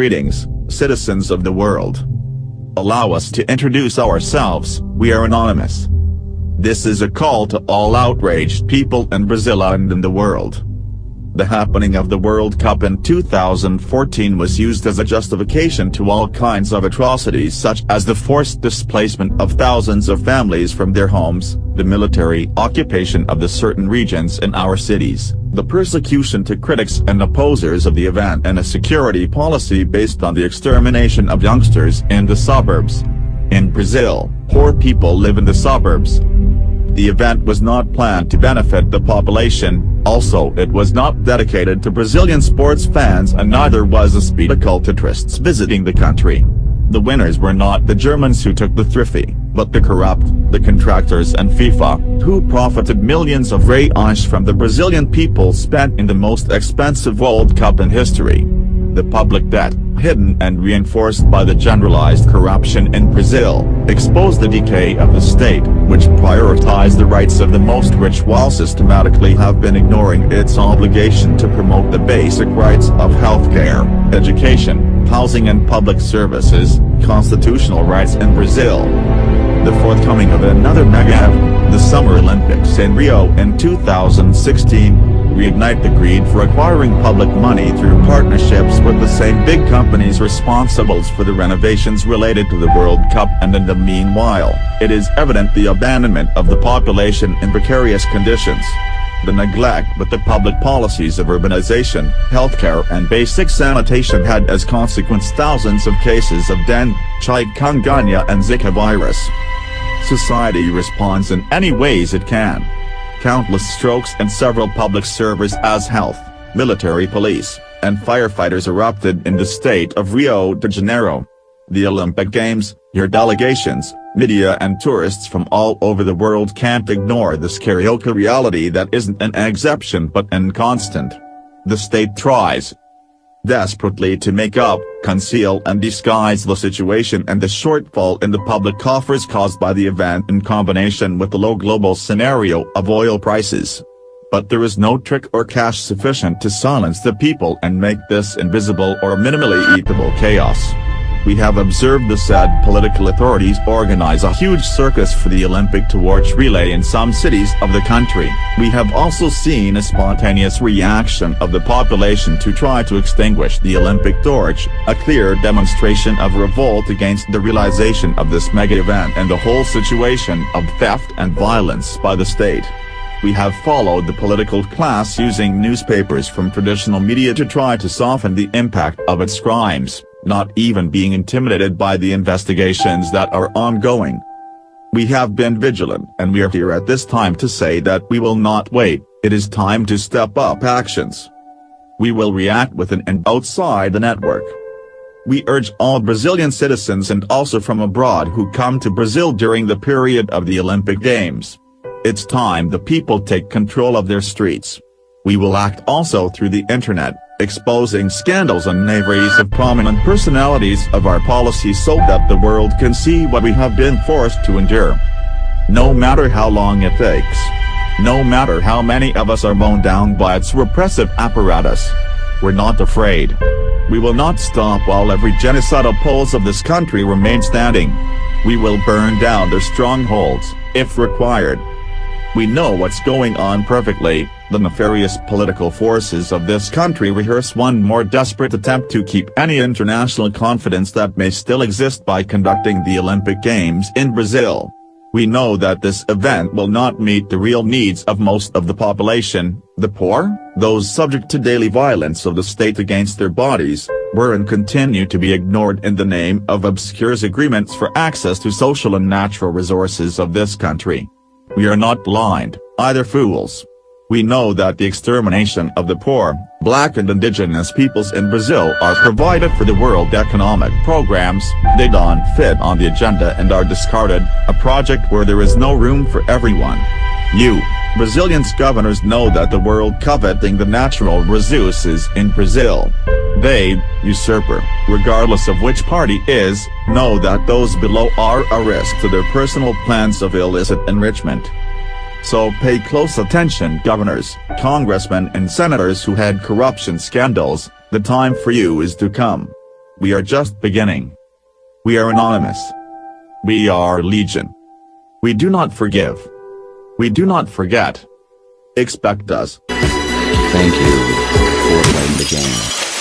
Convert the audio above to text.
Greetings, citizens of the world. Allow us to introduce ourselves. We are anonymous. This is a call to all outraged people in Brazil and in the world. The happening of the World Cup in 2014 was used as a justification to all kinds of atrocities such as the forced displacement of thousands of families from their homes, the military occupation of the certain regions in our cities, the persecution to critics and opposers of the event, and a security policy based on the extermination of youngsters in the suburbs. In Brazil, poor people live in the suburbs. The event was not planned to benefit the population, also it was not dedicated to Brazilian sports fans, and neither was a spectacle to tourists visiting the country. The winners were not the Germans who took the trophy, but the corrupt, the contractors and FIFA, who profited millions of reais from the Brazilian people spent in the most expensive World Cup in history. The public debt, hidden and reinforced by the generalized corruption in Brazil, exposed the decay of the state, which prioritized the rights of the most rich while systematically have been ignoring its obligation to promote the basic rights of healthcare, education, housing and public services, constitutional rights in Brazil. The forthcoming of another mega event, the Summer Olympics in Rio in 2016, reignite the greed for acquiring public money through partnerships with the same big companies responsible for the renovations related to the World Cup, and in the meanwhile, it is evident the abandonment of the population in precarious conditions. The neglect with the public policies of urbanization, healthcare and basic sanitation had as consequence thousands of cases of dengue, chikungunya and Zika virus. Society responds in any ways it can. Countless strokes and several public servers as health, military police, and firefighters erupted in the state of Rio de Janeiro. The Olympic Games, your delegations, media and tourists from all over the world can't ignore this karaoke reality that isn't an exception but an constant. The state tries desperately to make up, conceal and disguise the situation and the shortfall in the public coffers caused by the event in combination with the low global scenario of oil prices. But there is no trick or cash sufficient to silence the people and make this invisible or minimally eatable chaos. We have observed the said political authorities organize a huge circus for the Olympic torch relay in some cities of the country. We have also seen a spontaneous reaction of the population to try to extinguish the Olympic torch, a clear demonstration of revolt against the realization of this mega event and the whole situation of theft and violence by the state. We have followed the political class using newspapers from traditional media to try to soften the impact of its crimes, not even being intimidated by the investigations that are ongoing. We have been vigilant and we are here at this time to say that we will not wait. It is time to step up actions. We will react within and outside the network. We urge all Brazilian citizens and also from abroad who come to Brazil during the period of the Olympic Games. It's time the people take control of their streets. We will act also through the internet, exposing scandals and knaveries of prominent personalities of our policy so that the world can see what we have been forced to endure. No matter how long it takes. No matter how many of us are mown down by its repressive apparatus. We're not afraid. We will not stop while every genocidal poles of this country remain standing. We will burn down their strongholds, if required. We know what's going on perfectly. The nefarious political forces of this country rehearse one more desperate attempt to keep any international confidence that may still exist by conducting the Olympic Games in Brazil. We know that this event will not meet the real needs of most of the population, the poor, those subject to daily violence of the state against their bodies, were and continue to be ignored in the name of obscure agreements for access to social and natural resources of this country. We are not blind, either fools. We know that the extermination of the poor, black and indigenous peoples in Brazil are provided for the world economic programs. They don't fit on the agenda and are discarded, a project where there is no room for everyone. You, Brazilians governors, know that the world coveting the natural resources in Brazil. They, usurper, regardless of which party is, know that those below are a risk to their personal plans of illicit enrichment. So pay close attention, governors, congressmen and senators who had corruption scandals. The time for you is to come. We are just beginning. We are anonymous. We are legion. We do not forgive. We do not forget. Expect us. Thank you for playing the game.